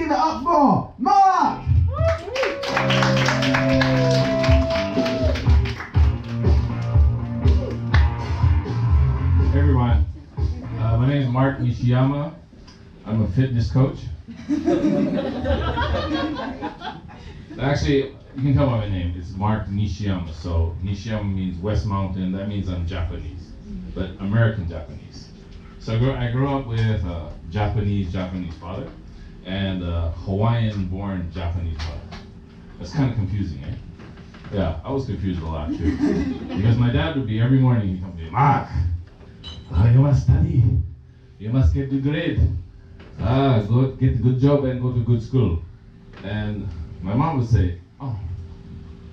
give it up for Mark! Hey everyone, my name is Mark Nishiyama. I'm a fitness coach. Actually, you can tell by my name. It's Mark Nishiyama. So Nishiyama means West Mountain. That means I'm Japanese, but American Japanese. So I grew up with a Japanese father and a Hawaiian-born Japanese mother. That's kind of confusing, eh? Yeah, I was confused a lot too. Because my dad would be every morning, he'd come to me, Mark, you must study. You must get the grade. Go get a good job and go to good school. And my mom would say, oh,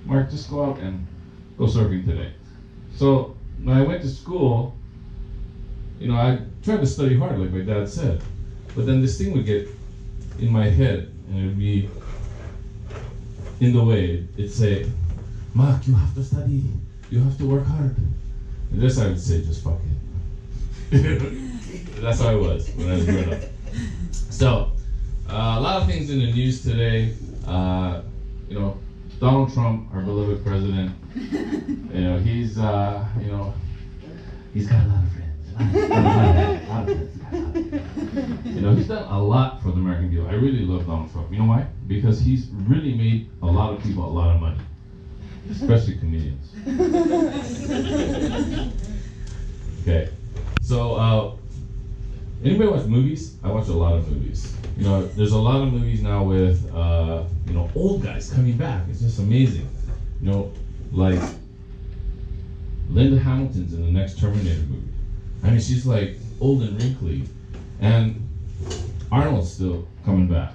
Mark, just go out and go surfing today. So when I went to school, I tried to study hard, like my dad said. But then this thing would get in my head, and it would be in the way. It'd say, Mark, you have to study. You have to work hard. And this I would say, just fuck it. That's how I was when I was growing up. So, a lot of things in the news today. Donald Trump, our beloved president. He's got a lot of friends. He's done a lot for the American people. I really love Donald Trump. You know why? Because he's really made a lot of people a lot of money, especially comedians. Okay, so anybody watch movies? I watch a lot of movies. There's a lot of movies now with old guys coming back. It's just amazing. Like Linda Hamilton's in the next Terminator movie. I mean, she's like old and wrinkly, and Arnold's still coming back.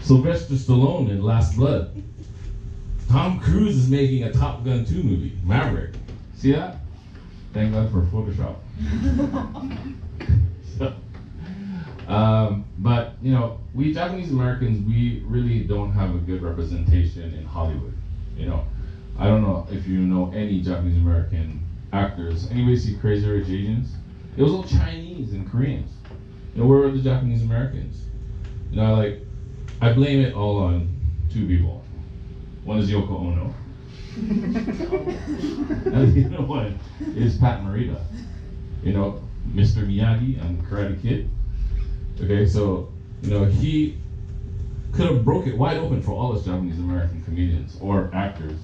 Sylvester Stallone in Last Blood. Tom Cruise is making a Top Gun 2 movie, Maverick. See that? Thank God for Photoshop. But we Japanese Americans, we really don't have a good representation in Hollywood. I don't know if you know any Japanese American actors. Anybody see Crazy Rich Asians? It was all Chinese and Koreans. Where are the Japanese Americans? I blame it all on two people. One is Yoko Ono. And the other one is Pat Morita. Mr. Miyagi and Karate Kid. Okay, so he could have broke it wide open for all us Japanese American comedians or actors,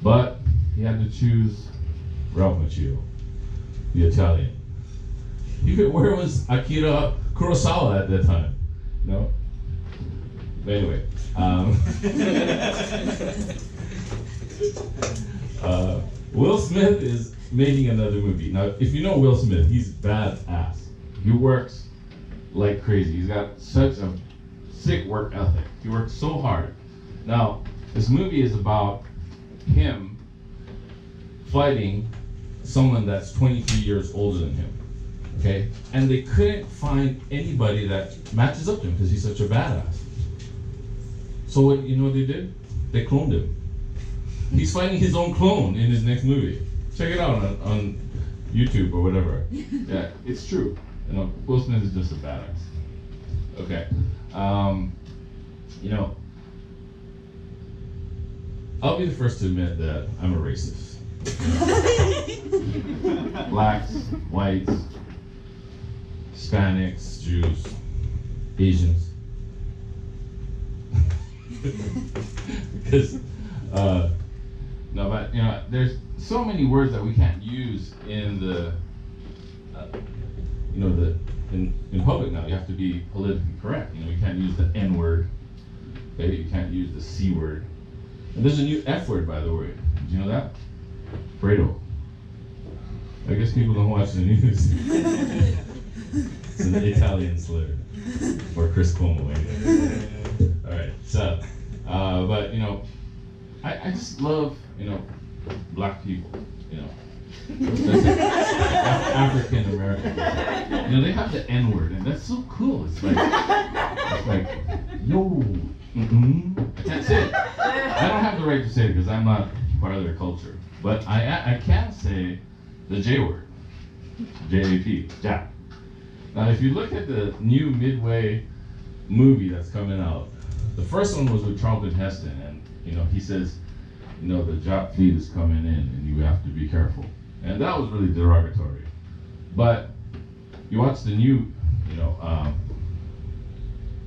but he had to choose Ralph Macchio, the Italian. Where was Akira Kurosawa at that time? But anyway, Will Smith is making another movie. Now, if you know Will Smith, he's badass. He works like crazy. He's got such a sick work ethic. He works so hard. Now, this movie is about him fighting someone that's 23 years older than him. Okay? And they couldn't find anybody that matches up to him because he's such a badass. So what they did? They cloned him. He's fighting his own clone in his next movie. Check it out on YouTube or whatever. Yeah, it's true. Will Smith is just a badass. Okay. I'll be the first to admit that I'm a racist. Blacks, whites, Hispanics, Jews, Asians. Because there's so many words that we can't use in the in public now. You have to be politically correct. You can't use the N word. Okay, you can't use the C word. And there's a new F word, by the way. Did you know that? Fredo. I guess people don't watch the news. It's an Italian slur. Or Chris Cuomo, anyway. Alright, so, but, I just love, black people, African American. They have the N word, and that's so cool. It's like yo, I can't say it. I don't have the right to say it because I'm not part of their culture. But I can say the J word, J-A-P, Jap. Now, if you look at the new Midway movie that's coming out. The first one was with Charlton Heston, and he says, the Jap fleet is coming in, and you have to be careful. And that was really derogatory. But you watch the new,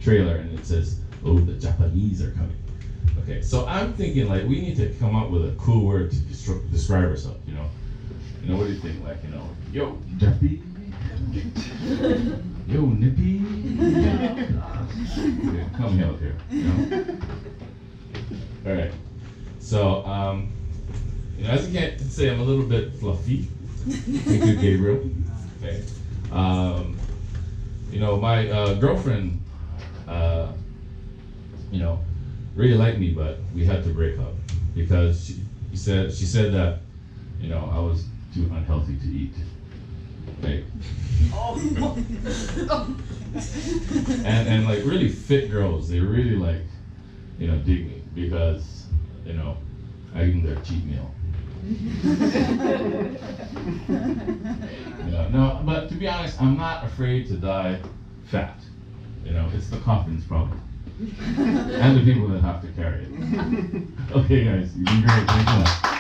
trailer, and it says, "Oh, the Japanese are coming." Okay, so I'm thinking like we need to come up with a cool word to describe ourselves. What do you think? Like, yo, Jappy, yo, Nippy. Okay, come help here. All right. So, as you can say, I'm a little bit fluffy. Thank you, Gabriel. Okay. My girlfriend, really liked me, but we had to break up because she said that, I was too unhealthy to eat. Right? and like really fit girls, they really like, dig me because, I eat their cheat meal. No, but to be honest, I'm not afraid to die fat. It's the coffin's problem. And the people that have to carry it. Okay, guys, you've been great. Thanks a lot.